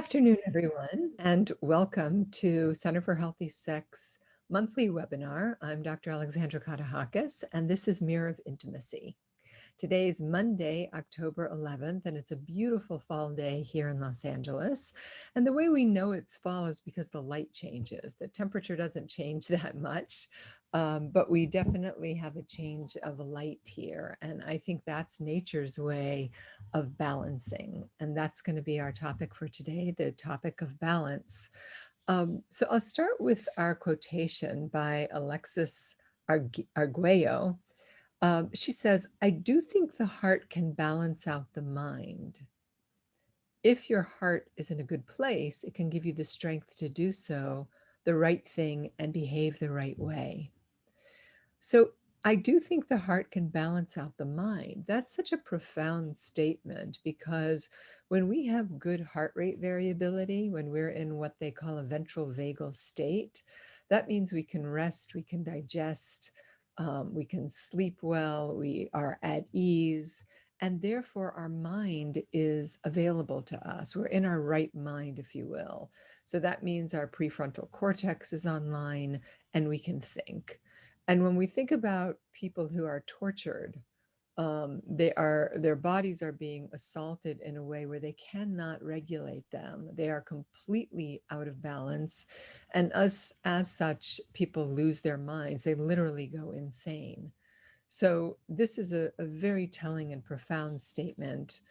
afternoon, everyone, and welcome to Center for Healthy Sex monthly webinar. I'm Dr. Alexandra Katehakis, and this is Mirror of Intimacy. Today is Monday, October 11th, and it's a beautiful fall day here in Los Angeles. And the way we know it's fall is because the light changes. The temperature doesn't change that much, but we definitely have a change of light here. And I think that's nature's way of balancing. And that's going to be our topic for today, the topic of balance. So I'll start with our quotation by Alexis Arguello. She says, I do think the heart can balance out the mind. If your heart is in a good place, it can give you the strength to do so, the right thing, and behave the right way. So I do think the heart can balance out the mind. That's such a profound statement because when we have good heart rate variability, when we're in what they call a ventral vagal state, that means we can rest, we can digest, we can sleep well, we are at ease, and therefore our mind is available to us. We're in our right mind, if you will. So that means our prefrontal cortex is online and we can think. And when we think about people who are tortured, their bodies are being assaulted in a way where they cannot regulate them. They are completely out of balance. And as such, people lose their minds. They literally go insane. So this is a very telling and profound statement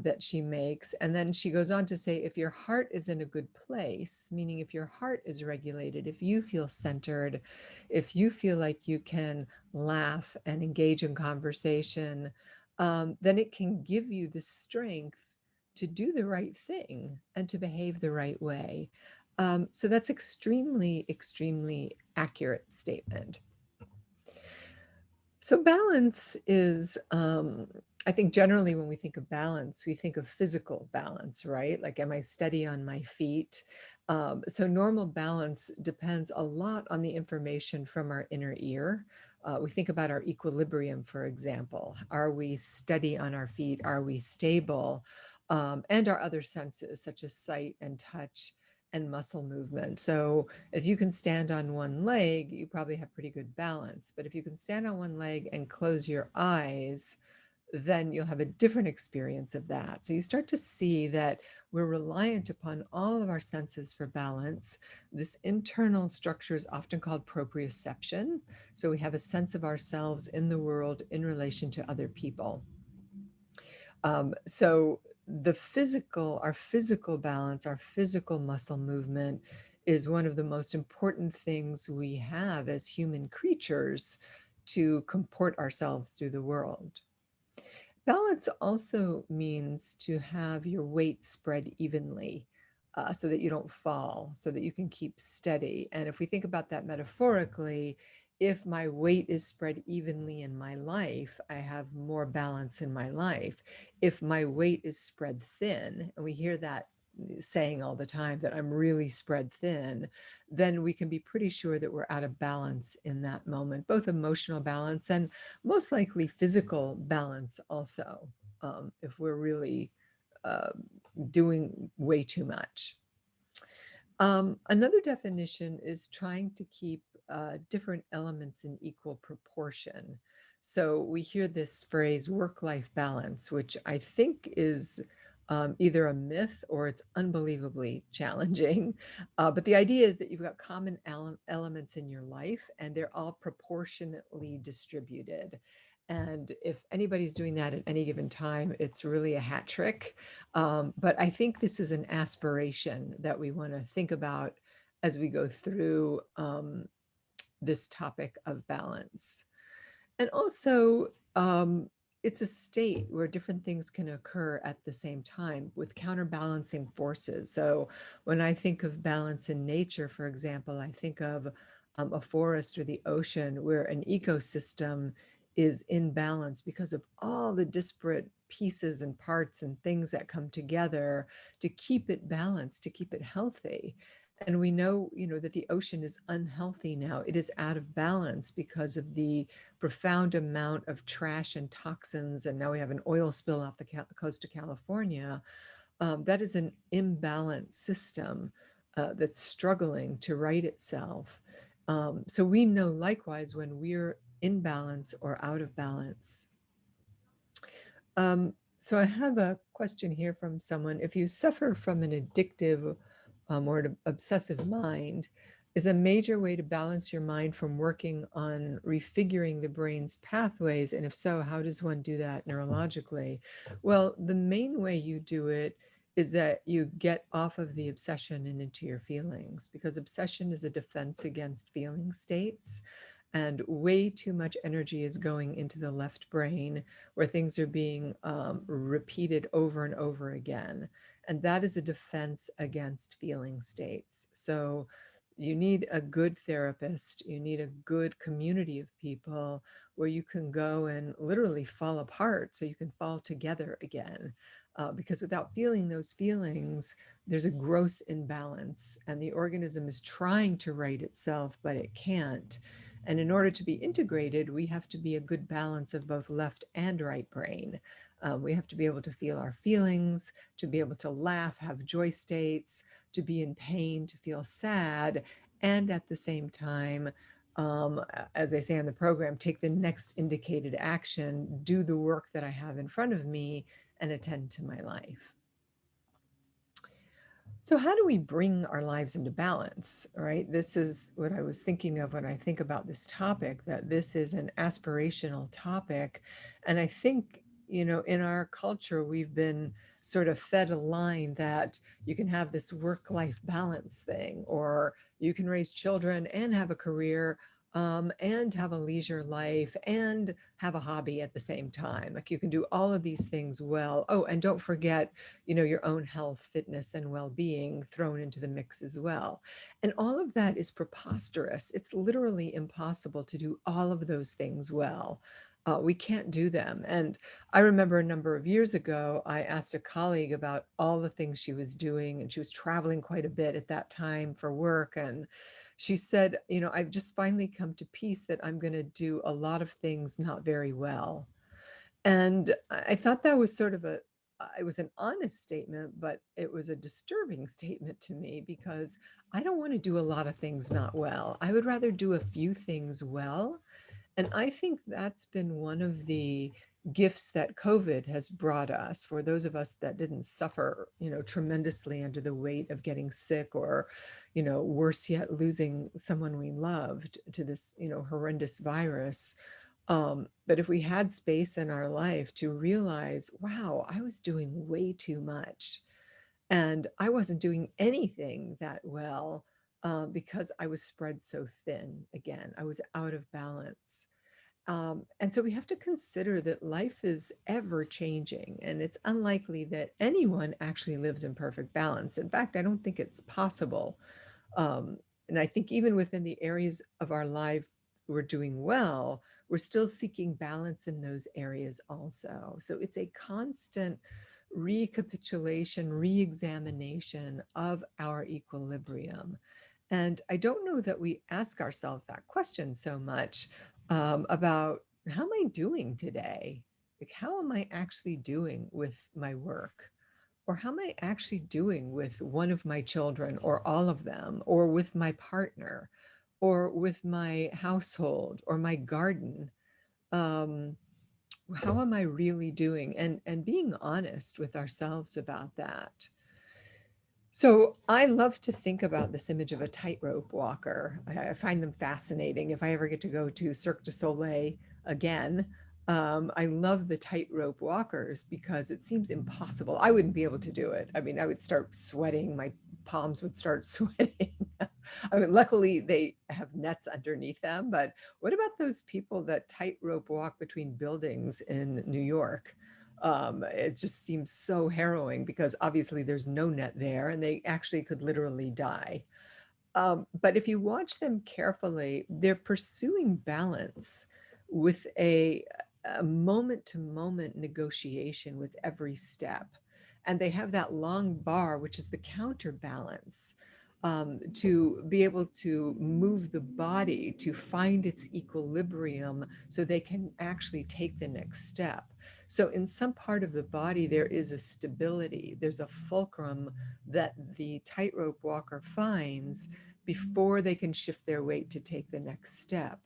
that she makes. And then she goes on to say, if your heart is in a good place, meaning if your heart is regulated, if you feel centered, if you feel like you can laugh and engage in conversation, then it can give you the strength to do the right thing and to behave the right way. So that's extremely, extremely accurate statement. So balance is, I think generally when we think of balance, we think of physical balance, right? Like, am I steady on my feet? So normal balance depends a lot on the information from our inner ear. We think about our equilibrium, for example. Are we steady on our feet? Are we stable? And our other senses, such as sight and touch and muscle movement. So if you can stand on one leg, you probably have pretty good balance. But if you can stand on one leg and close your eyes, then you'll have a different experience of that. So you start to see that we're reliant upon all of our senses for balance. This internal structure is often called proprioception. So we have a sense of ourselves in the world in relation to other people. So our physical balance, our physical muscle movement is one of the most important things we have as human creatures to comport ourselves through the world. Balance also means to have your weight spread evenly. So that you don't fall, so that you can keep steady. And if we think about that metaphorically, if my weight is spread evenly in my life, I have more balance in my life. If my weight is spread thin, and we hear that saying all the time that I'm really spread thin, then we can be pretty sure that we're out of balance in that moment, both emotional balance and most likely physical balance also, if we're really uh, doing way too much. Another definition is trying to keep different elements in equal proportion. So we hear this phrase work-life balance, which I think is either a myth or it's unbelievably challenging. But the idea is that you've got common elements in your life and they're all proportionately distributed. And if anybody's doing that at any given time, it's really a hat trick. But I think this is an aspiration that we want to think about as we go through this topic of balance. And also, it's a state where different things can occur at the same time with counterbalancing forces. So when I think of balance in nature, for example, I think of a forest or the ocean where an ecosystem is in balance because of all the disparate pieces and parts and things that come together to keep it balanced, to keep it healthy. And we know, that the ocean is unhealthy now. It is out of balance because of the profound amount of trash and toxins. And now we have an oil spill off the coast of California. that is an imbalanced system that's struggling to right itself. So we know likewise when we're in balance or out of balance. So I have a question here from someone. If you suffer from an addictive or an obsessive mind, is a major way to balance your mind from working on refiguring the brain's pathways? And if so, how does one do that neurologically? Well, the main way you do it is that you get off of the obsession and into your feelings, because obsession is a defense against feeling states. And way too much energy is going into the left brain where things are being repeated over and over again. And that is a defense against feeling states. So you need a good therapist, you need a good community of people where you can go and literally fall apart so you can fall together again. Because without feeling those feelings, there's a gross imbalance, and the organism is trying to right itself, but it can't. And in order to be integrated, we have to be a good balance of both left and right brain. We have to be able to feel our feelings, to be able to laugh, have joy states, to be in pain, to feel sad, and at the same time, um, as they say in the program, take the next indicated action, do the work that I have in front of me, and attend to my life. So, how do we bring our lives into balance, right? This is what I was thinking of when I think about this topic, that this is an aspirational topic. And I think, in our culture, we've been sort of fed a line that you can have this work life balance thing, or you can raise children and have a career. And have a leisure life and have a hobby at the same time. Like you can do all of these things well. Oh, and don't forget your own health, fitness, and well being thrown into the mix as well. And all of that is preposterous. It's literally impossible to do all of those things well. We can't do them. And I remember a number of years ago, I asked a colleague about all the things she was doing, and she was traveling quite a bit at that time for work. And she said, I've just finally come to peace that I'm going to do a lot of things not very well. And I thought that was sort of it was an honest statement, but it was a disturbing statement to me because I don't want to do a lot of things not well. I would rather do a few things well. And I think that's been one of the gifts that COVID has brought us, for those of us that didn't suffer, tremendously under the weight of getting sick, or, worse yet, losing someone we loved to this, horrendous virus. But if we had space in our life to realize, wow, I was doing way too much and I wasn't doing anything that well, because I was spread so thin. Again, I was out of balance. And so we have to consider that life is ever changing, and it's unlikely that anyone actually lives in perfect balance. In fact, I don't think it's possible. Um, and I think even within the areas of our life we're doing well, we're still seeking balance in those areas also. So it's a constant recapitulation, re-examination of our equilibrium. And I don't know that we ask ourselves that question so much, about how am I doing today? Like, how am I actually doing with my work? Or how am I actually doing with one of my children, or all of them, or with my partner, or with my household, or my garden? Um, how am I really doing? And being honest with ourselves about that. So I love to think about this image of a tightrope walker. I find them fascinating. If I ever get to go to Cirque du Soleil again, I love the tightrope walkers because it seems impossible. I wouldn't be able to do it. I mean, I would start sweating. My palms would start sweating. I mean, luckily they have nets underneath them. But what about those people that tightrope walk between buildings in New York? It just seems so harrowing because obviously there's no net there and they actually could literally die. But if you watch them carefully, they're pursuing balance with a moment to moment negotiation with every step. And they have that long bar, which is the counterbalance, to be able to move the body to find its equilibrium so they can actually take the next step. So in some part of the body, there is a stability, there's a fulcrum that the tightrope walker finds before they can shift their weight to take the next step.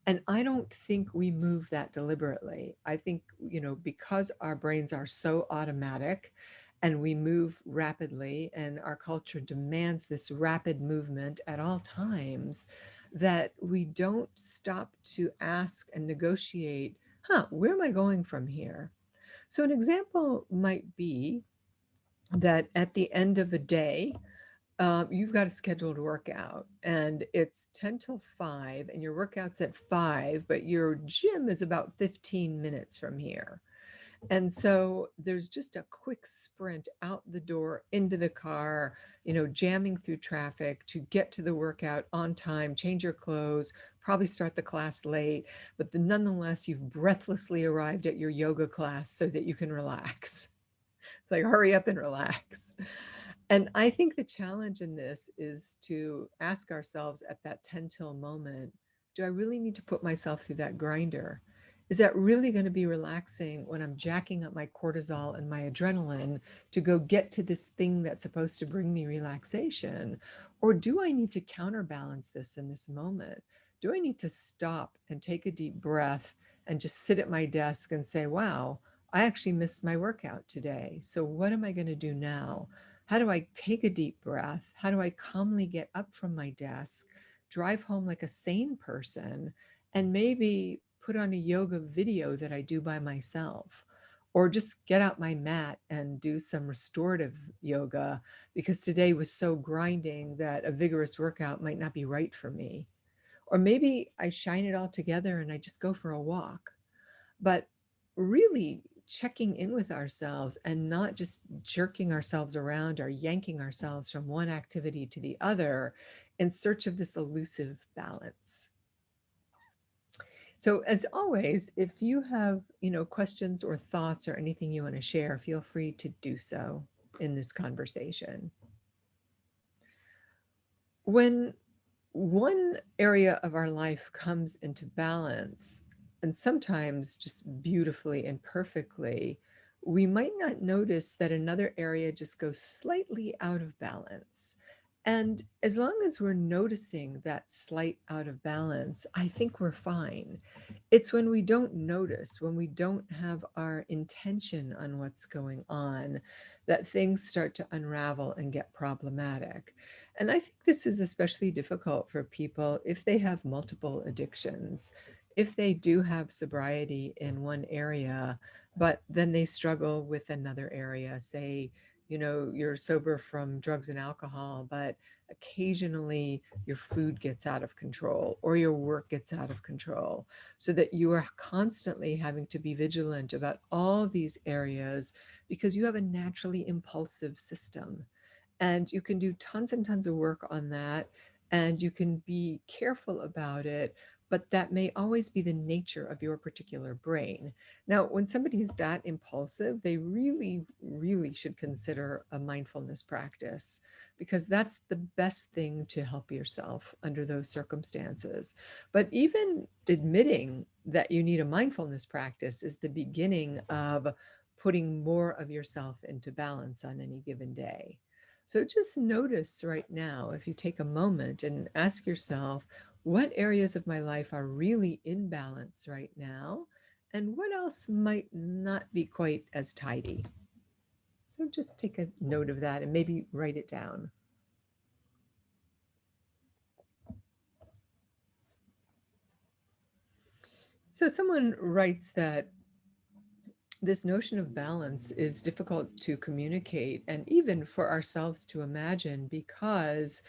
And I don't think we move that deliberately. I think, because our brains are so automatic and we move rapidly, and our culture demands this rapid movement at all times, that we don't stop to ask and negotiate, where am I going from here? So, an example might be that at the end of a day, you've got a scheduled workout and it's 10 till 5, and your workout's at 5, but your gym is about 15 minutes from here. And so there's just a quick sprint out the door into the car, jamming through traffic to get to the workout on time, change your clothes, probably start the class late, but nonetheless, you've breathlessly arrived at your yoga class so that you can relax. It's like, hurry up and relax. And I think the challenge in this is to ask ourselves at that 10 till moment, do I really need to put myself through that grinder? Is that really going to be relaxing when I'm jacking up my cortisol and my adrenaline to go get to this thing that's supposed to bring me relaxation? Or do I need to counterbalance this in this moment? Do I need to stop and take a deep breath and just sit at my desk and say, wow, I actually missed my workout today. So what am I going to do now? How do I take a deep breath? How do I calmly get up from my desk, drive home like a sane person, and maybe put on a yoga video that I do by myself? Or just get out my mat and do some restorative yoga because today was so grinding that a vigorous workout might not be right for me. Or maybe I shine it all together and I just go for a walk. But really checking in with ourselves and not just jerking ourselves around or yanking ourselves from one activity to the other in search of this elusive balance. So as always, if you have, questions or thoughts or anything you want to share, feel free to do so in this conversation. When one area of our life comes into balance, and sometimes just beautifully and perfectly, we might not notice that another area just goes slightly out of balance. And as long as we're noticing that slight out of balance, I think we're fine. It's when we don't notice, when we don't have our intention on what's going on, that things start to unravel and get problematic. And I think this is especially difficult for people if they have multiple addictions. If they do have sobriety in one area, but then they struggle with another area, say, you're sober from drugs and alcohol, but occasionally your food gets out of control or your work gets out of control, so that you are constantly having to be vigilant about all these areas because you have a naturally impulsive system. And you can do tons and tons of work on that, and you can be careful about it, but that may always be the nature of your particular brain. Now, when somebody's that impulsive, they really, really should consider a mindfulness practice, because that's the best thing to help yourself under those circumstances. But even admitting that you need a mindfulness practice is the beginning of putting more of yourself into balance on any given day. So just notice right now, if you take a moment and ask yourself, what areas of my life are really in balance right now? And what else might not be quite as tidy? So just take a note of that and maybe write it down. So someone writes that this notion of balance is difficult to communicate and even for ourselves to imagine, because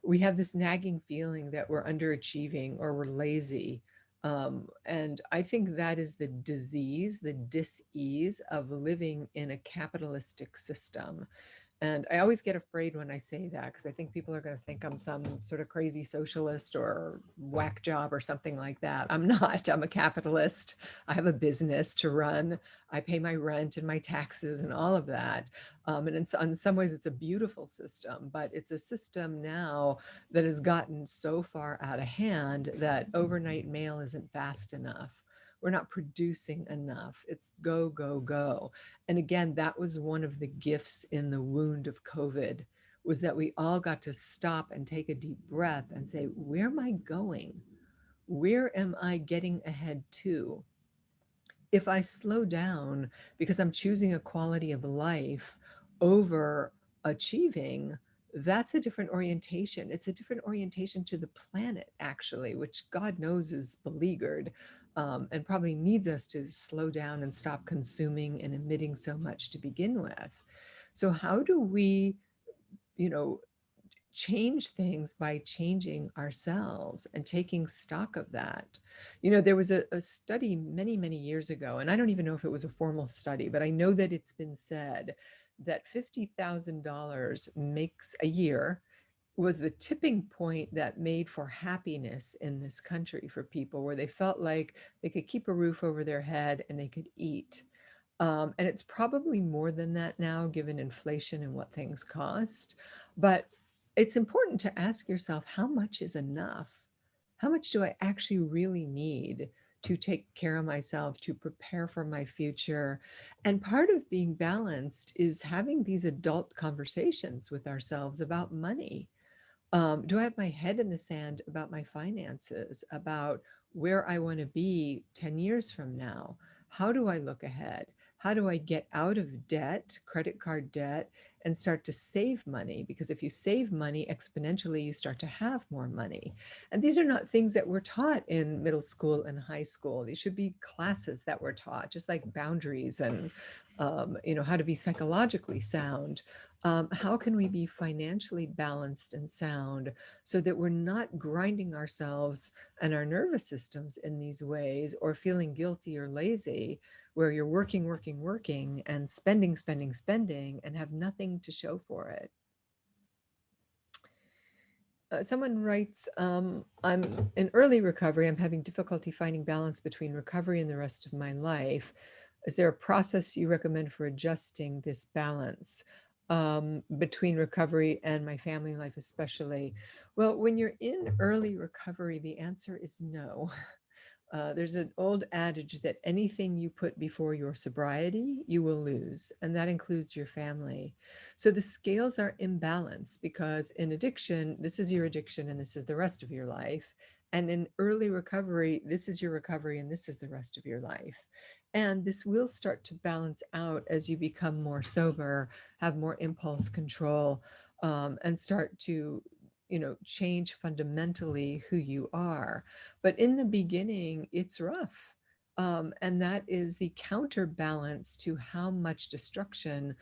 we have this nagging feeling that we're underachieving or we're lazy. And I think that is the disease, the dis-ease of living in a capitalistic system. And I always get afraid when I say that, because I think people are going to think I'm some sort of crazy socialist or whack job or something like that. I'm not. I'm a capitalist. I have a business to run. I pay my rent and my taxes and all of that. And in some ways, it's a beautiful system, but it's a system now that has gotten so far out of hand that overnight mail isn't fast enough. we're not producing enough. It's go, go, go. And again, that was one of the gifts in the wound of COVID, was that we all got to stop and take a deep breath and say, where am I going? Where am I getting ahead to? If I slow down because I'm choosing a quality of life over achieving, that's a different orientation. It's a different orientation to the planet, actually, which God knows is beleaguered, and probably needs us to slow down and stop consuming and emitting so much to begin with. So, how do we, you know, change things by changing ourselves and taking stock of that? There was a study many, many years ago, and I don't even know if it was a formal study, but I know that it's been said that $50,000 makes a year was the tipping point that made for happiness in this country for people, where they felt like they could keep a roof over their head and they could eat. And it's probably more than that now, given inflation and what things cost. But it's important to ask yourself, how much is enough? How much do I actually really need to take care of myself, to prepare for my future? And part of being balanced is having these adult conversations with ourselves about money. Do I have my head in the sand about my finances, about where I want to be 10 years from now? How do I look ahead? How do I get out of debt, credit card debt, and start to save money? Because if you save money exponentially, you start to have more money. And these are not things that were taught in middle school and high school. These should be classes that were taught, just like boundaries and how to be psychologically sound. How can we be financially balanced and sound so that we're not grinding ourselves and our nervous systems in these ways, or feeling guilty or lazy, where you're working, working, working, and spending, spending, spending, and have nothing to show for it? Someone writes, I'm in early recovery. I'm having difficulty finding balance between recovery and the rest of my life. Is there a process you recommend for adjusting this balance between recovery and my family life, especially? Well, when you're in early recovery, the answer is no. There's an old adage that anything you put before your sobriety, you will lose, and that includes your family. So the scales are imbalanced, because in addiction, this is your addiction and this is the rest of your life. And in early recovery, this is your recovery and this is the rest of your life. And this will start to balance out as you become more sober, have more impulse control, and start to change fundamentally who you are. But in the beginning, it's rough. And that is the counterbalance to how much destruction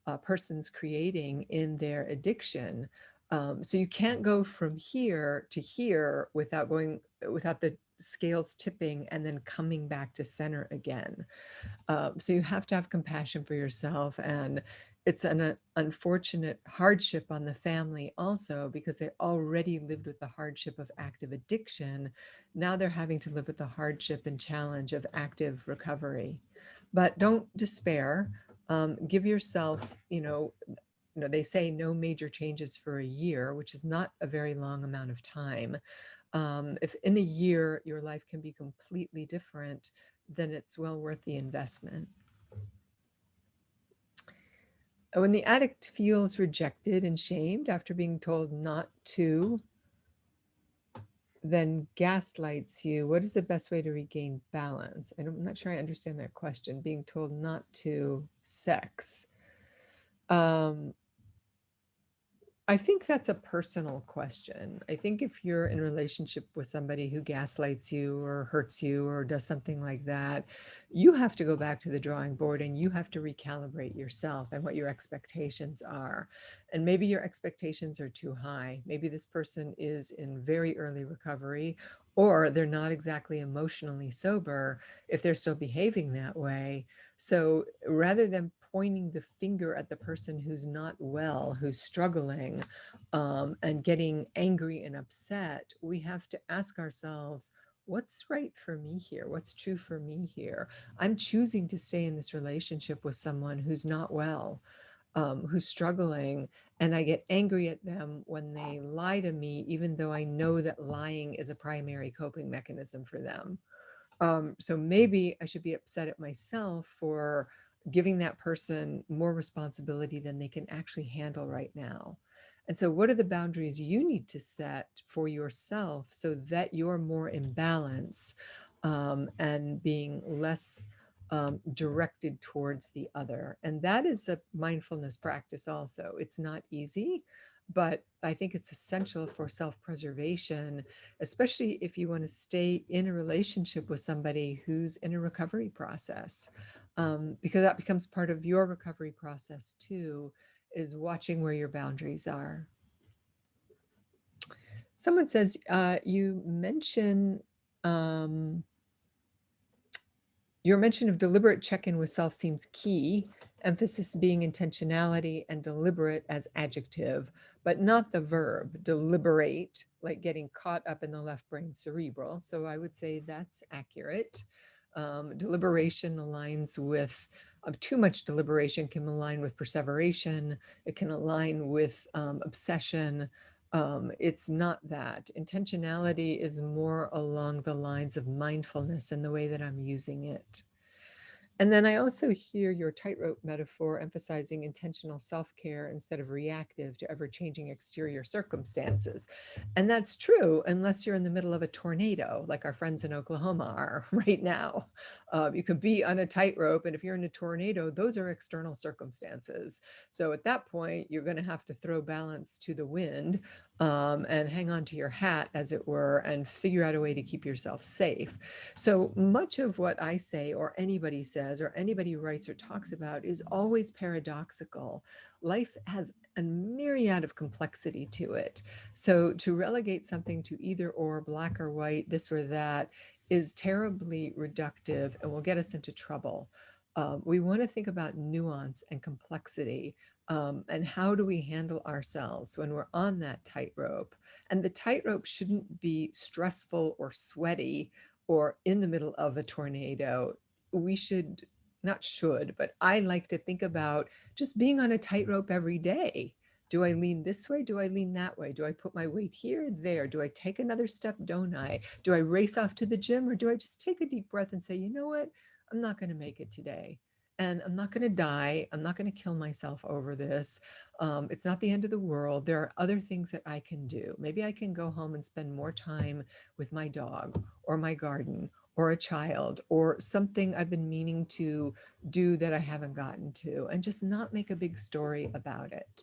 a person's creating in their addiction. So you can't go from here to here without the scales tipping and then coming back to center again. So you have to have compassion for yourself. And it's an unfortunate hardship on the family also, because they already lived with the hardship of active addiction. Now they're having to live with the hardship and challenge of active recovery. But don't despair. Give yourself, they say no major changes for a year, which is not a very long amount of time. If in a year your life can be completely different, then it's well worth the investment. When the addict feels rejected and shamed after being told not to, then gaslights you, what is the best way to regain balance? I'm not sure I understand that question. Being told not to sex. Um, I think that's a personal question. I think if you're in a relationship with somebody who gaslights you or hurts you or does something like that, you have to go back to the drawing board and you have to recalibrate yourself and what your expectations are. And maybe your expectations are too high. Maybe this person is in very early recovery, or they're not exactly emotionally sober if they're still behaving that way. So rather than pointing the finger at the person who's not well, who's struggling, and getting angry and upset, we have to ask ourselves, what's right for me here? What's true for me here? I'm choosing to stay in this relationship with someone who's not well, who's struggling, and I get angry at them when they lie to me, even though I know that lying is a primary coping mechanism for them. So maybe I should be upset at myself for giving that person more responsibility than they can actually handle right now. And so, what are the boundaries you need to set for yourself so that you're more in balance and being less directed towards the other? And that is a mindfulness practice, also. It's not easy, but I think it's essential for self preservation, especially if you want to stay in a relationship with somebody who's in a recovery process, because that becomes part of your recovery process too, is watching where your boundaries are. Someone says, you mention um, your mention of deliberate check-in with self seems key, emphasis being intentionality and deliberate as adjective, but not the verb, deliberate, like getting caught up in the left brain cerebral. So I would say that's accurate. Deliberation aligns with, too much deliberation can align with perseveration. It can align with obsession. It's not that. Intentionality is more along the lines of mindfulness and the way that I'm using it. And then I also hear your tightrope metaphor emphasizing intentional self care instead of reactive to ever changing exterior circumstances. And that's true unless you're in the middle of a tornado, like our friends in Oklahoma are right now. You could be on a tightrope, and if you're in a tornado, those are external circumstances. So at that point, you're going to have to throw balance to the wind and hang on to your hat, as it were, and figure out a way to keep yourself safe. So much of what I say, or anybody says, or anybody writes or talks about is always paradoxical. Life has a myriad of complexity to it. So to relegate something to either or, black or white, this or that, is terribly reductive and will get us into trouble. We want to think about nuance and complexity, and how do we handle ourselves when we're on that tightrope. And the tightrope shouldn't be stressful or sweaty or in the middle of a tornado. We should, not should, but I like to think about just being on a tightrope every day. Do I lean this way? Do I lean that way? Do I put my weight here, there? Do I take another step? Don't I? Do I race off to the gym, or do I just take a deep breath and say, you know what? I'm not going to make it today. And I'm not going to die. I'm not going to kill myself over this. It's not the end of the world. There are other things that I can do. Maybe I can go home and spend more time with my dog or my garden or a child or something I've been meaning to do that I haven't gotten to, and just not make a big story about it.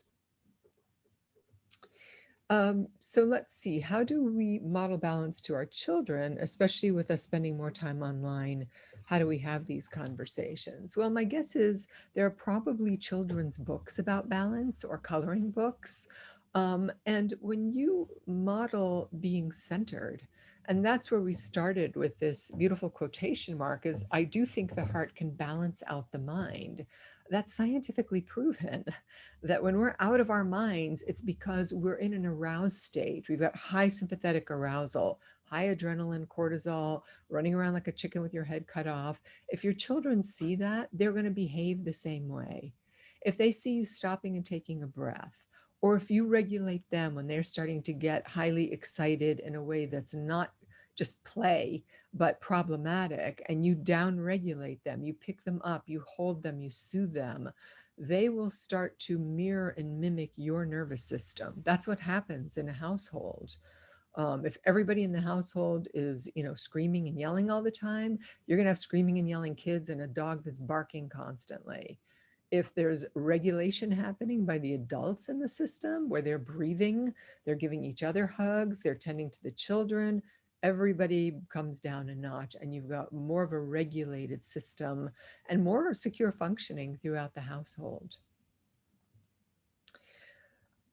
So let's see, how do we model balance to our children, especially with us spending more time online? How do we have these conversations? Well, my guess is there are probably children's books about balance or coloring books. And when you model being centered, and that's where we started with this beautiful quotation mark, is I do think the heart can balance out the mind. That's scientifically proven that when we're out of our minds, it's because we're in an aroused state. We've got high sympathetic arousal, high adrenaline, cortisol, running around like a chicken with your head cut off. If your children see that, they're going to behave the same way. If they see you stopping and taking a breath, or if you regulate them when they're starting to get highly excited in a way that's not just play, but problematic, and you down regulate them, you pick them up, you hold them, you soothe them, they will start to mirror and mimic your nervous system. That's what happens in a household. If everybody in the household is, screaming and yelling all the time, you're going to have screaming and yelling kids and a dog that's barking constantly. If there's regulation happening by the adults in the system where they're breathing, they're giving each other hugs, they're tending to the children, everybody comes down a notch, and you've got more of a regulated system and more secure functioning throughout the household.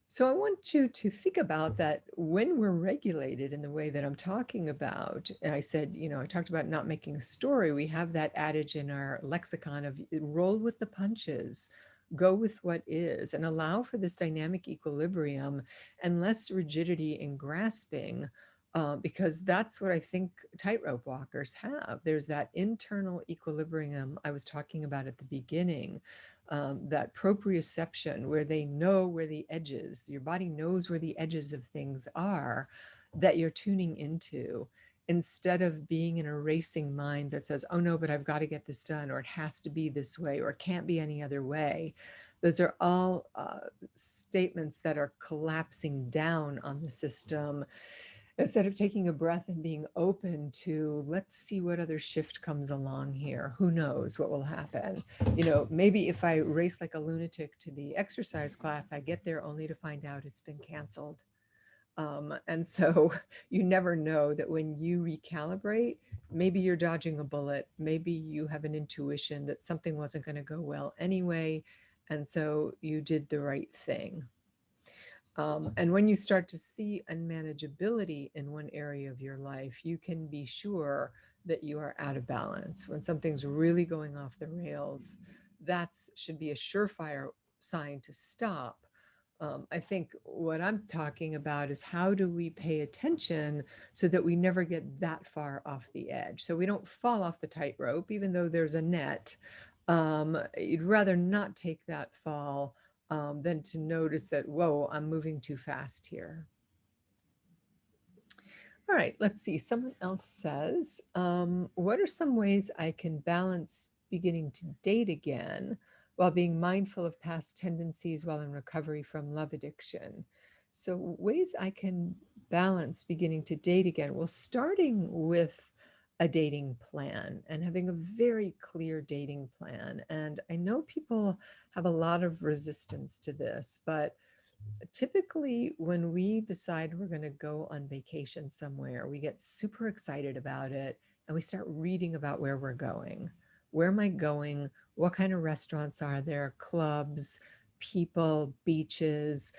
So I want you to think about that when we're regulated in the way that I'm talking about. And I said, I talked about not making a story. We have that adage in our lexicon of roll with the punches, go with what is, and allow for this dynamic equilibrium and less rigidity and grasping, because that's what I think tightrope walkers have. There's that internal equilibrium I was talking about at the beginning, that proprioception, where they know where the edges, your body knows where the edges of things are that you're tuning into. instead of being in a racing mind that says, oh no, but I've got to get this done, or it has to be this way, or it can't be any other way. Those are all statements that are collapsing down on the system, instead of taking a breath and being open to, let's see what other shift comes along here. Who knows what will happen? Maybe if I race like a lunatic to the exercise class, I get there only to find out it's been canceled. And so you never know that when you recalibrate, maybe you're dodging a bullet. Maybe you have an intuition that something wasn't going to go well anyway. And so you did the right thing. And when you start to see unmanageability in one area of your life, you can be sure that you are out of balance. When something's really going off the rails, that should be a surefire sign to stop. I think what I'm talking about is, how do we pay attention so that we never get that far off the edge? So we don't fall off the tightrope, even though there's a net. You'd rather not take that fall than to notice that, whoa, I'm moving too fast here. All right, let's see. Someone else says, what are some ways I can balance beginning to date again while being mindful of past tendencies while in recovery from love addiction? So, ways I can balance beginning to date again. Well, starting with a dating plan and having a very clear dating plan. And I know people have a lot of resistance to this, but typically when we decide we're going to go on vacation somewhere, we get super excited about it and we start reading about where we're going. Where am I going? What kind of restaurants are there? Clubs, people, beaches.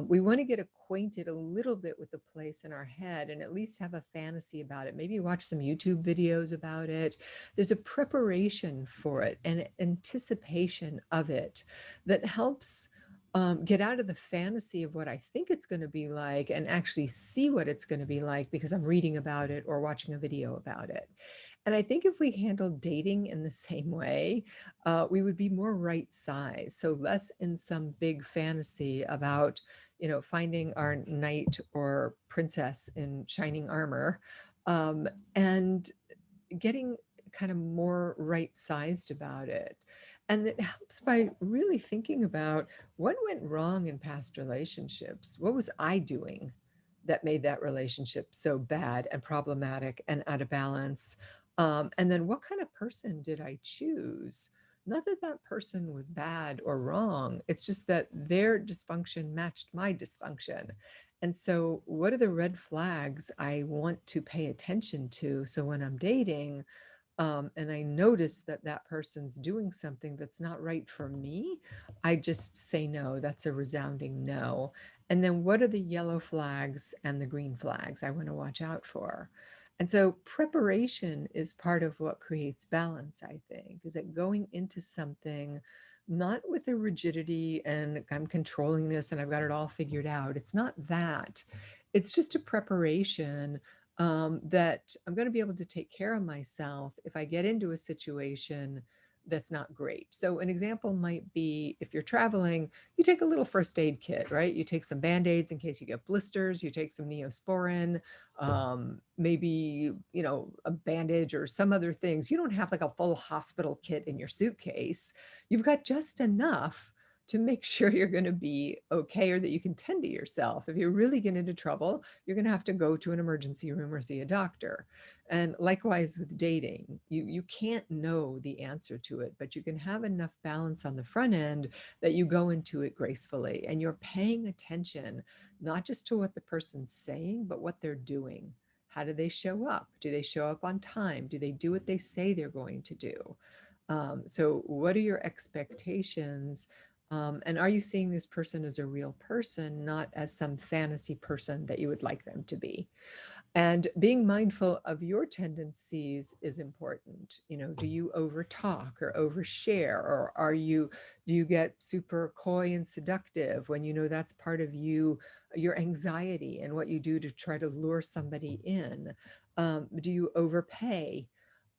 We want to get acquainted a little bit with the place in our head and at least have a fantasy about it. Maybe watch some YouTube videos about it. There's a preparation for it and anticipation of it that helps get out of the fantasy of what I think it's going to be like and actually see what it's going to be like because I'm reading about it or watching a video about it. And I think if we handle dating in the same way, we would be more right size. So less in some big fantasy about, finding our knight or princess in shining armor, and getting kind of more right sized about it. And it helps by really thinking about what went wrong in past relationships. What was I doing that made that relationship so bad and problematic and out of balance? And then what kind of person did I choose? Not that that person was bad or wrong. It's just that their dysfunction matched my dysfunction. And so, what are the red flags I want to pay attention to? So, when I'm dating, and I notice that that person's doing something that's not right for me, I just say no. That's a resounding no. And then, what are the yellow flags and the green flags I want to watch out for? And so, preparation is part of what creates balance, I think, is that going into something not with a rigidity and I'm controlling this and I've got it all figured out. It's not that. It's just a preparation, that I'm going to be able to take care of myself if I get into a situation that's not great. So, an example might be if you're traveling, you take a little first aid kit, right? You take some band aids in case you get blisters, you take some neosporin, maybe, a bandage or some other things. You don't have like a full hospital kit in your suitcase. You've got just enough to make sure you're going to be okay, or that you can tend to yourself. If you really get into trouble, you're going to have to go to an emergency room or see a doctor. And likewise with dating, you can't know the answer to it, but you can have enough balance on the front end that you go into it gracefully and you're paying attention, not just to what the person's saying, but what they're doing. How do they show up? Do they show up on time? Do they do what they say they're going to do? So, what are your expectations? And are you seeing this person as a real person, not as some fantasy person that you would like them to be? And being mindful of your tendencies is important. Do you overtalk or overshare, or do you get super coy and seductive when you know that's part of your anxiety and what you do to try to lure somebody in? Do you overpay?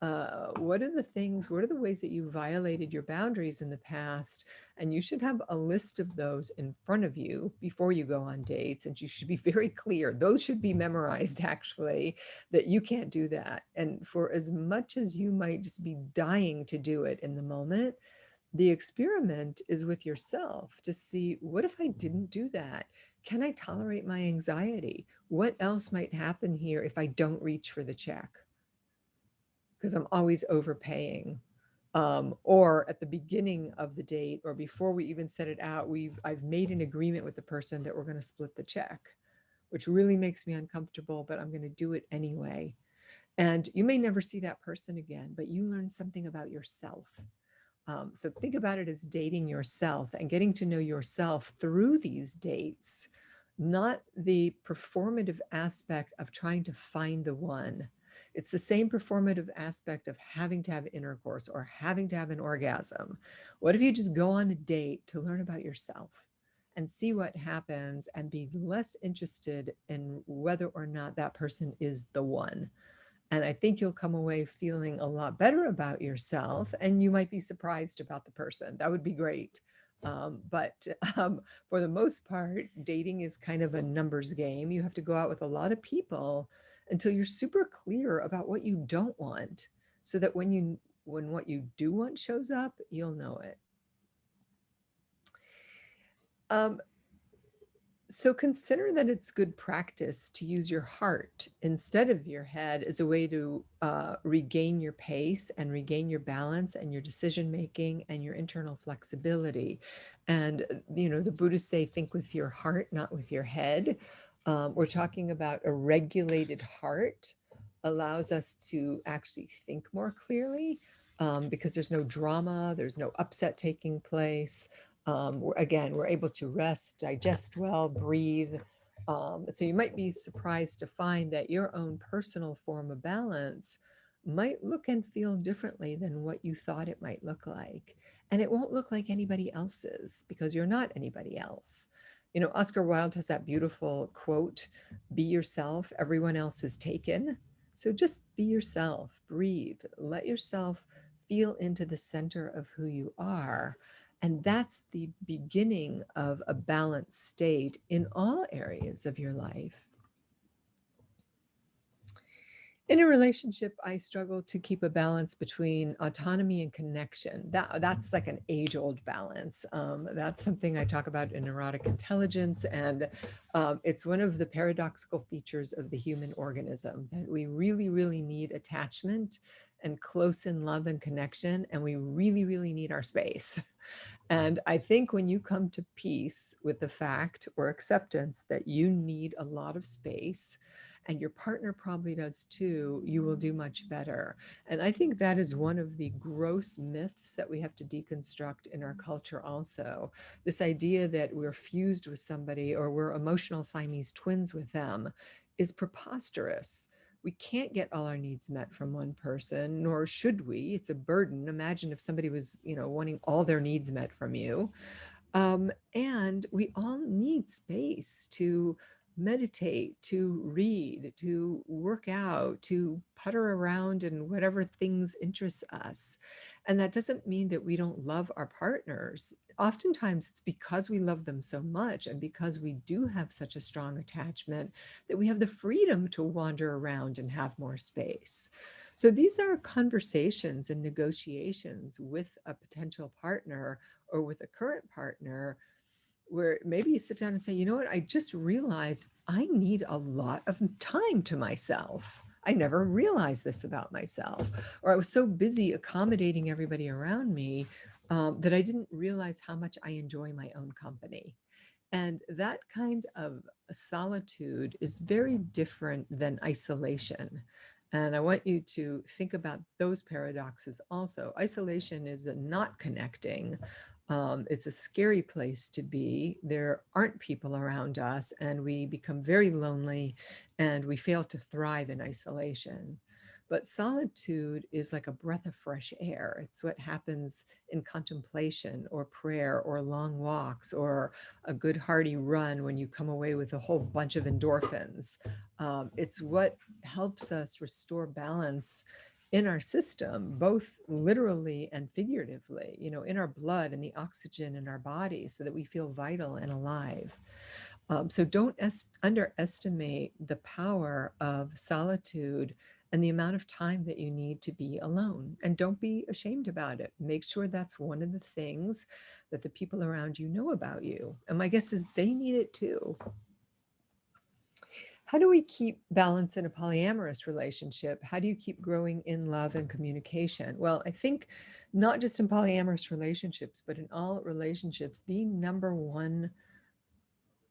What are the things, what are the ways that you violated your boundaries in the past? And you should have a list of those in front of you before you go on dates. And you should be very clear. Those should be memorized, actually, that you can't do that. And for as much as you might just be dying to do it in the moment, the experiment is with yourself to see, what if I didn't do that? Can I tolerate my anxiety? What else might happen here if I don't reach for the check? Because I'm always overpaying. Or at the beginning of the date or before we even set it out, I've made an agreement with the person that we're going to split the check, which really makes me uncomfortable, but I'm going to do it anyway. And you may never see that person again, but you learn something about yourself. So think about it as dating yourself and getting to know yourself through these dates, not the performative aspect of trying to find the one. It's the same performative aspect of having to have intercourse or having to have an orgasm. What if you just go on a date to learn about yourself and see what happens and be less interested in whether or not that person is the one? And I think you'll come away feeling a lot better about yourself, and you might be surprised about the person. That would be great. But for the most part, dating is kind of a numbers game. You have to go out with a lot of people until you're super clear about what you don't want, so that when what you do want shows up, you'll know it. Um, So consider that it's good practice to use your heart instead of your head as a way to regain your pace and regain your balance and your decision making and your internal flexibility. And, the Buddhists say, think with your heart, not with your head. We're talking about a regulated heart allows us to actually think more clearly because there's no drama, there's no upset taking place. Again, we're able to rest, digest well, breathe. So you might be surprised to find that your own personal form of balance might look and feel differently than what you thought it might look like. And it won't look like anybody else's because you're not anybody else. Oscar Wilde has that beautiful quote, be yourself, everyone else is taken. So just be yourself, breathe, let yourself feel into the center of who you are. And that's the beginning of a balanced state in all areas of your life. In a relationship, I struggle to keep a balance between autonomy and connection. That's like an age-old balance. That's something I talk about in erotic intelligence, and it's one of the paradoxical features of the human organism that we really, really need attachment and close in love and connection, and we really, really need our space. And I think when you come to peace with the fact or acceptance that you need a lot of space, and your partner probably does too, you will do much better. And I think that is one of the gross myths that we have to deconstruct in our culture also. This idea that we're fused with somebody or we're emotional Siamese twins with them is preposterous. We can't get all our needs met from one person, nor should we. It's a burden. Imagine if somebody was, wanting all their needs met from you. And we all need space to meditate, to read, to work out, to putter around in whatever things interest us. And that doesn't mean that we don't love our partners. Oftentimes, it's because we love them so much and because we do have such a strong attachment that we have the freedom to wander around and have more space. So these are conversations and negotiations with a potential partner or with a current partner where maybe you sit down and say, you know what, I just realized I need a lot of time to myself. I never realized this about myself. Or I was so busy accommodating everybody around me that I didn't realize how much I enjoy my own company. And that kind of solitude is very different than isolation. And I want you to think about those paradoxes also. Isolation is a not connecting. It's a scary place to be. There aren't people around us, and we become very lonely and we fail to thrive in isolation. But solitude is like a breath of fresh air. It's what happens in contemplation or prayer or long walks or a good hearty run when you come away with a whole bunch of endorphins. It's what helps us restore balance in our system, both literally and figuratively, in our blood and the oxygen in our body so that we feel vital and alive. So don't underestimate the power of solitude and the amount of time that you need to be alone. And don't be ashamed about it. Make sure that's one of the things that the people around you know about you. And my guess is they need it too. How do we keep balance in a polyamorous relationship? How do you keep growing in love and communication? Well, I think not just in polyamorous relationships, but in all relationships, the number one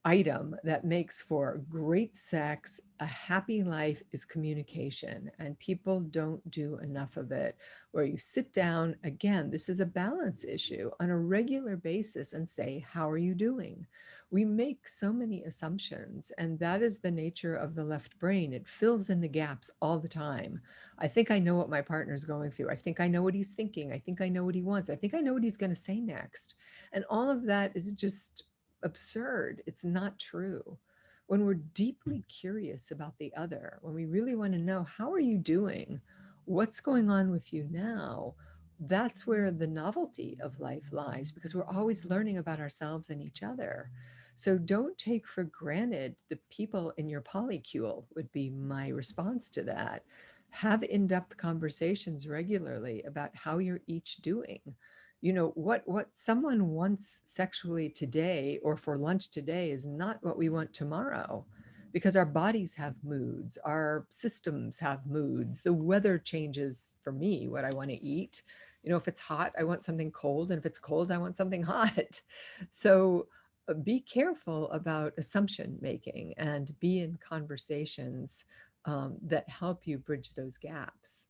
item that makes for great sex, a happy life, is communication. And people don't do enough of it. Where you sit down, again, this is a balance issue, on a regular basis and say, how are you doing? We make so many assumptions, and that is the nature of the left brain. It fills in the gaps all the time. I think I know what my partner's going through. I think I know what he's thinking. I think I know what he wants. I think I know what he's going to say next. And all of that is just absurd. It's not true. When we're deeply curious about the other, when we really want to know, how are you doing? What's going on with you now? That's where the novelty of life lies, because we're always learning about ourselves and each other. So don't take for granted the people in your polycule, would be my response to that. Have in-depth conversations regularly about how you're each doing. What someone wants sexually today or for lunch today is not what we want tomorrow, because our bodies have moods, our systems have moods, the weather changes for me what I want to eat. If it's hot, I want something cold, and if it's cold, I want something hot. So be careful about assumption making and be in conversations that help you bridge those gaps.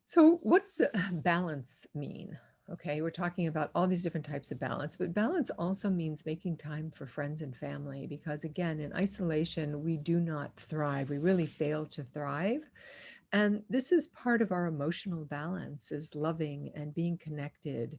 So, what does balance mean? Okay, we're talking about all these different types of balance, but balance also means making time for friends and family, because, again, in isolation, we do not thrive. We really fail to thrive. And this is part of our emotional balance, is loving and being connected.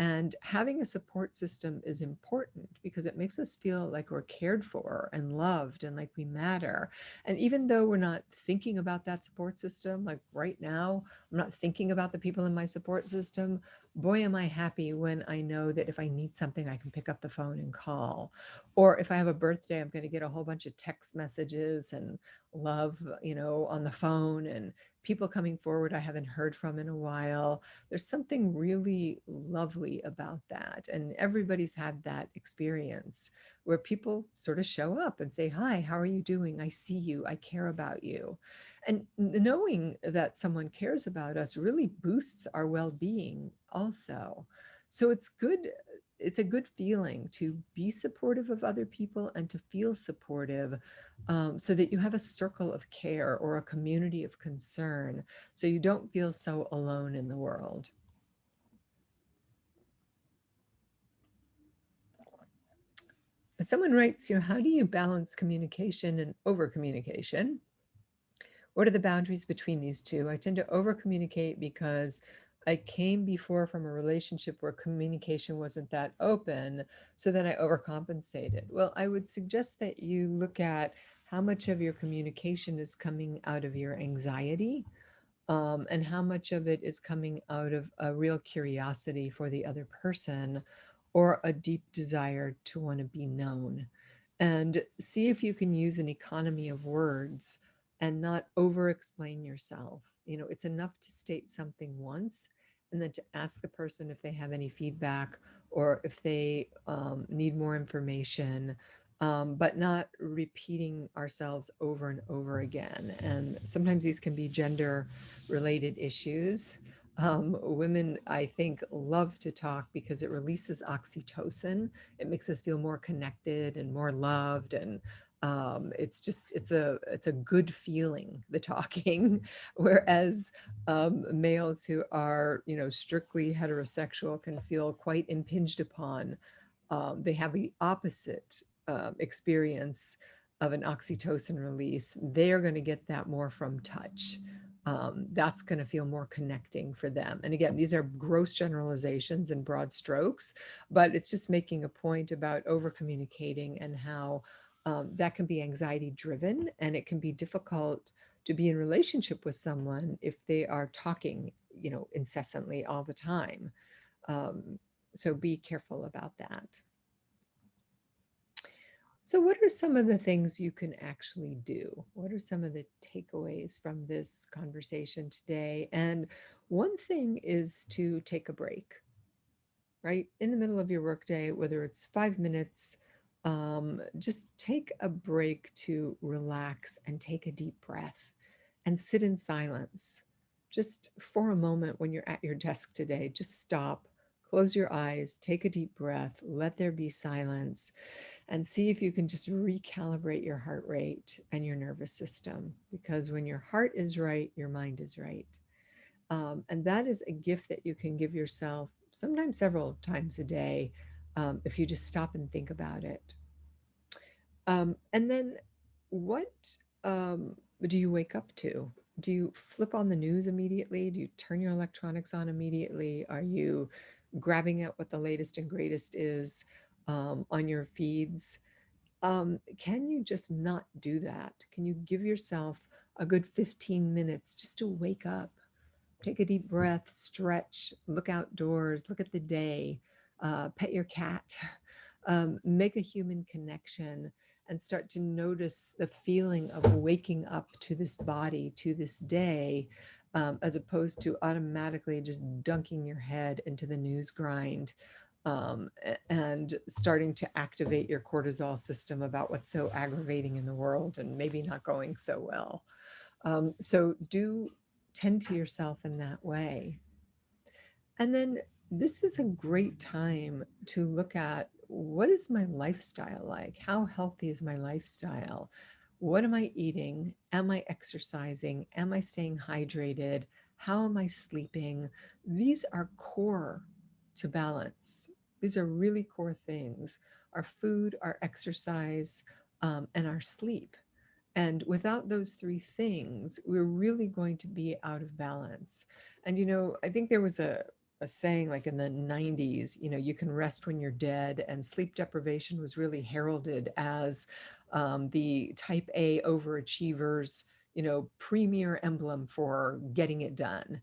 And having a support system is important because it makes us feel like we're cared for and loved and like we matter. And even though we're not thinking about that support system, like right now, I'm not thinking about the people in my support system, boy, am I happy when I know that if I need something, I can pick up the phone and call. Or if I have a birthday, I'm going to get a whole bunch of text messages and love, on the phone, and people coming forward I haven't heard from in a while. There's something really lovely about that. And everybody's had that experience where people sort of show up and say, hi, how are you doing? I see you. I care about you. And knowing that someone cares about us really boosts our well-being also. So it's a good feeling to be supportive of other people and to feel supportive, so that you have a circle of care or a community of concern, so you don't feel so alone in the world. Someone writes, how do you balance communication and over communication? What are the boundaries between these two? I tend to over communicate because I came before from a relationship where communication wasn't that open. So then I overcompensated. Well, I would suggest that you look at how much of your communication is coming out of your anxiety, and how much of it is coming out of a real curiosity for the other person or a deep desire to want to be known. And see if you can use an economy of words and not over explain yourself. It's enough to state something once and then to ask the person if they have any feedback or if they need more information, but not repeating ourselves over and over again. And sometimes these can be gender related issues. Women, I think, love to talk because it releases oxytocin. It makes us feel more connected and more loved, and it's a good feeling, the talking. Whereas males who are strictly heterosexual can feel quite impinged upon. They have the opposite experience of an oxytocin release. They are going to get that more from touch. That's going to feel more connecting for them. And again, these are gross generalizations and broad strokes, but it's just making a point about over communicating and how that can be anxiety driven, and it can be difficult to be in relationship with someone if they are talking, incessantly all the time. Um, so be careful about that. So, what are some of the things you can actually do? What are some of the takeaways from this conversation today? And one thing is to take a break, right? In the middle of your workday, whether it's 5 minutes, just take a break to relax and take a deep breath and sit in silence. Just for a moment when you're at your desk today, just stop, close your eyes, take a deep breath, let there be silence, and see if you can just recalibrate your heart rate and your nervous system. Because when your heart is right, your mind is right. And that is a gift that you can give yourself sometimes several times a day, if you just stop and think about it. And then what do you wake up to? Do you flip on the news immediately? Do you turn your electronics on immediately? Are you grabbing at what the latest and greatest is on your feeds? Can you just not do that? Can you give yourself a good 15 minutes just to wake up? Take a deep breath, stretch, look outdoors, look at the day, pet your cat, make a human connection, and start to notice the feeling of waking up to this body, to this day, as opposed to automatically just dunking your head into the news grind, and starting to activate your cortisol system about what's so aggravating in the world and maybe not going so well. So do tend to yourself in that way. And then this is a great time to look at, what is my lifestyle like? How healthy is my lifestyle? What am I eating? Am I exercising? Am I staying hydrated? How am I sleeping? These are core to balance. These are really core things: our food, our exercise, and our sleep. And without those three things, we're really going to be out of balance. And, I think there was a saying like in the 90s, you can rest when you're dead. And sleep deprivation was really heralded as the type A overachievers, premier emblem for getting it done.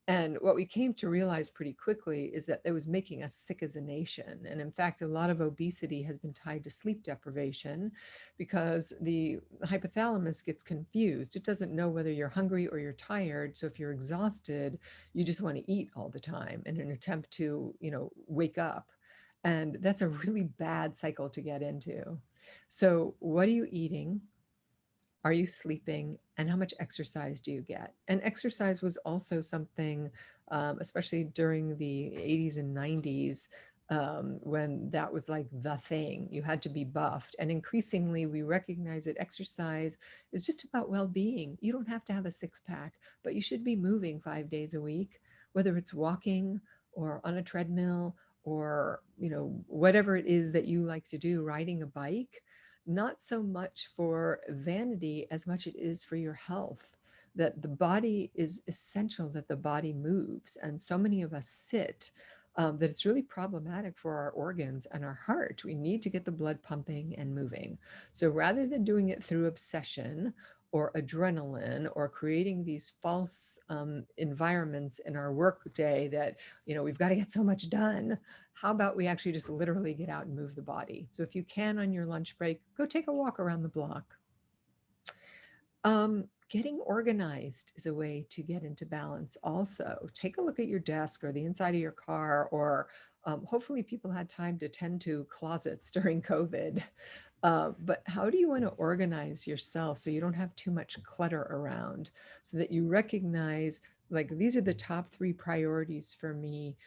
And what we came to realize pretty quickly is that it was making us sick as a nation. And in fact, a lot of obesity has been tied to sleep deprivation, because the hypothalamus gets confused. It doesn't know whether you're hungry or you're tired. So if you're exhausted, you just want to eat all the time in an attempt to, wake up. And that's a really bad cycle to get into. So, what are you eating? Are you sleeping? And how much exercise do you get? And exercise was also something, especially during the 80s and 90s, when that was like the thing. You had to be buffed. And increasingly, we recognize that exercise is just about well being. You don't have to have a six pack, but you should be moving 5 days a week, whether it's walking or on a treadmill, or whatever it is that you like to do, riding a bike. Not so much for vanity as much it is for your health. That the body is essential, that the body moves. And so many of us sit, that it's really problematic for our organs and our heart. We need to get the blood pumping and moving. So rather than doing it through obsession or adrenaline, or creating these false environments in our work day that, we've got to get so much done, how about we actually just literally get out and move the body? So if you can, on your lunch break, go take a walk around the block. Getting organized is a way to get into balance also. Take a look at your desk or the inside of your car, or hopefully people had time to tend to closets during COVID. But how do you want to organize yourself so you don't have too much clutter around, so that you recognize, like, these are the top three priorities for me.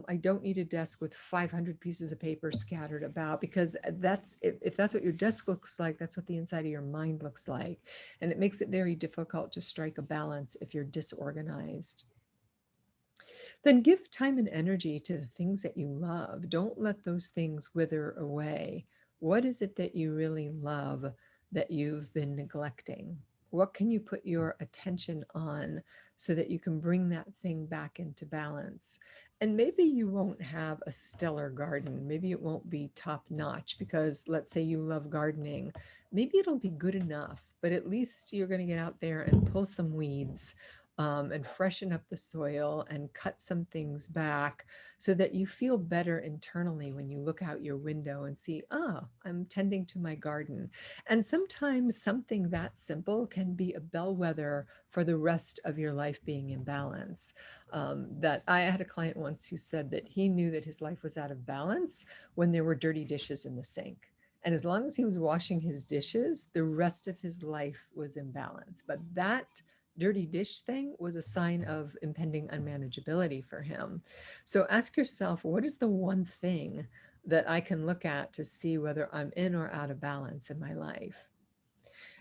I don't need a desk with 500 pieces of paper scattered about, because that's, if that's what your desk looks like, that's what the inside of your mind looks like. And it makes it very difficult to strike a balance if you're disorganized. Then give time and energy to the things that you love. Don't let those things wither away. What is it that you really love that you've been neglecting? What can you put your attention on so that you can bring that thing back into balance? And maybe you won't have a stellar garden. Maybe it won't be top notch because let's say you love gardening. Maybe it'll be good enough, but at least you're going to get out there and pull some weeds, and freshen up the soil and cut some things back so that you feel better internally when you look out your window and see, oh, I'm tending to my garden. And sometimes something that simple can be a bellwether for the rest of your life being in balance. That I had a client once who said that he knew that his life was out of balance when there were dirty dishes in the sink. And as long as he was washing his dishes, the rest of his life was in balance. But that dirty dish thing was a sign of impending unmanageability for him. So ask yourself, what is the one thing that I can look at to see whether I'm in or out of balance in my life?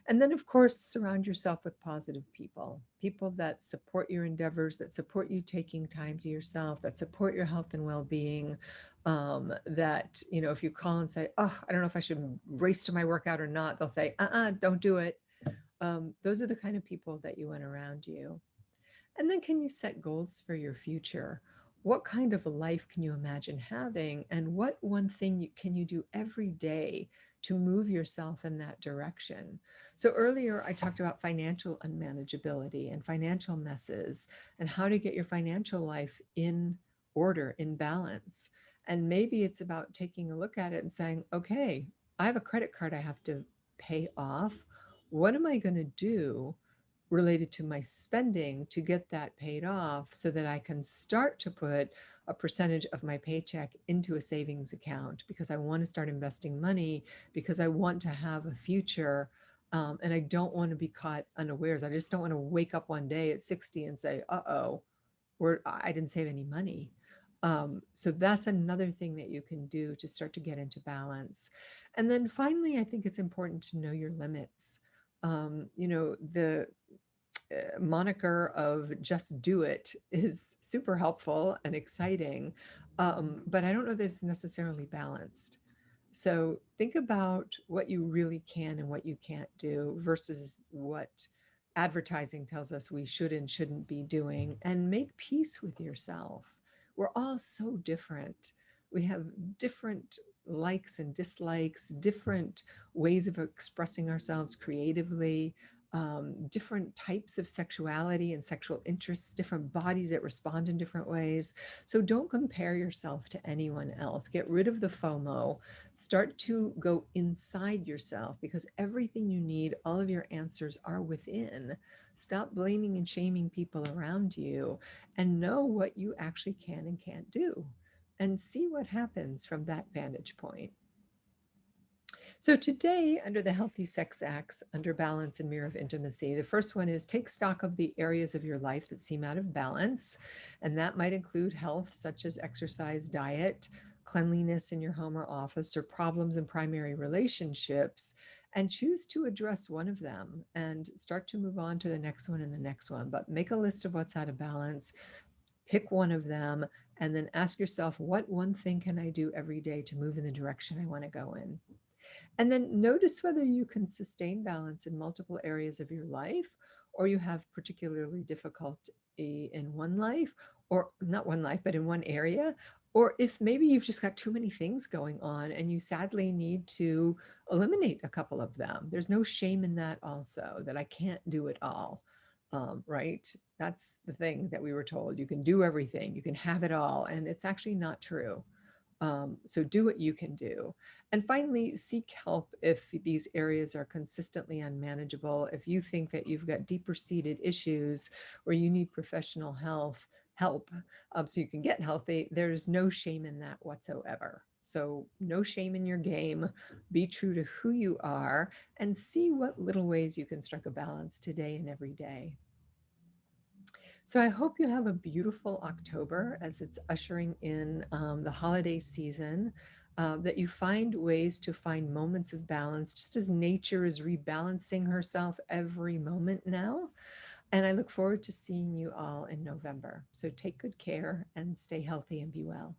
And then, of course, surround yourself with positive people, people that support your endeavors, that support you taking time to yourself, that support your health and well being. That, if you call and say, oh, I don't know if I should race to my workout or not, they'll say, don't do it. Those are the kind of people that you want around you. And then can you set goals for your future? What kind of a life can you imagine having? And what one thing can you do every day to move yourself in that direction? So earlier I talked about financial unmanageability and financial messes and how to get your financial life in order, in balance. And maybe it's about taking a look at it and saying, okay, I have a credit card I have to pay off. What am I going to do related to my spending to get that paid off so that I can start to put a percentage of my paycheck into a savings account because I want to start investing money because I want to have a future. And I don't want to be caught unawares. I just don't want to wake up one day at 60 and say, uh-oh, I didn't save any money. So that's another thing that you can do to start to get into balance. And then finally, I think it's important to know your limits. The moniker of just do it is super helpful and exciting, but I don't know that it's necessarily balanced. So think about what you really can and what you can't do versus what advertising tells us we should and shouldn't be doing, and make peace with yourself. We're all so different. We have different likes and dislikes, different ways of expressing ourselves creatively, different types of sexuality and sexual interests, different bodies that respond in different ways. So don't compare yourself to anyone else. Get rid of the FOMO. Start to go inside yourself because everything you need, all of your answers are within. Stop blaming and shaming people around you and know what you actually can and can't do and see what happens from that vantage point. So today, under the Healthy Sex Acts, under Balance and Mirror of Intimacy, the first one is take stock of the areas of your life that seem out of balance. And that might include health, such as exercise, diet, cleanliness in your home or office, or problems in primary relationships. And choose to address one of them and start to move on to the next one and the next one. But make a list of what's out of balance, pick one of them, and then ask yourself, what one thing can I do every day to move in the direction I want to go in? And then notice whether you can sustain balance in multiple areas of your life, or you have particularly difficulty in one life, or not one life, but in one area, or if maybe you've just got too many things going on and you sadly need to eliminate a couple of them. There's no shame in that also, that I can't do it all. Right? That's the thing that we were told. You can do everything, you can have it all, and it's actually not true. So do what you can do. And finally, seek help if these areas are consistently unmanageable. If you think that you've got deeper seated issues where you need professional help, so you can get healthy, there's no shame in that whatsoever. So no shame in your game. Be true to who you are and see what little ways you can strike a balance today and every day. So I hope you have a beautiful October as it's ushering in the holiday season, that you find ways to find moments of balance, just as nature is rebalancing herself every moment now. And I look forward to seeing you all in November. So take good care and stay healthy and be well.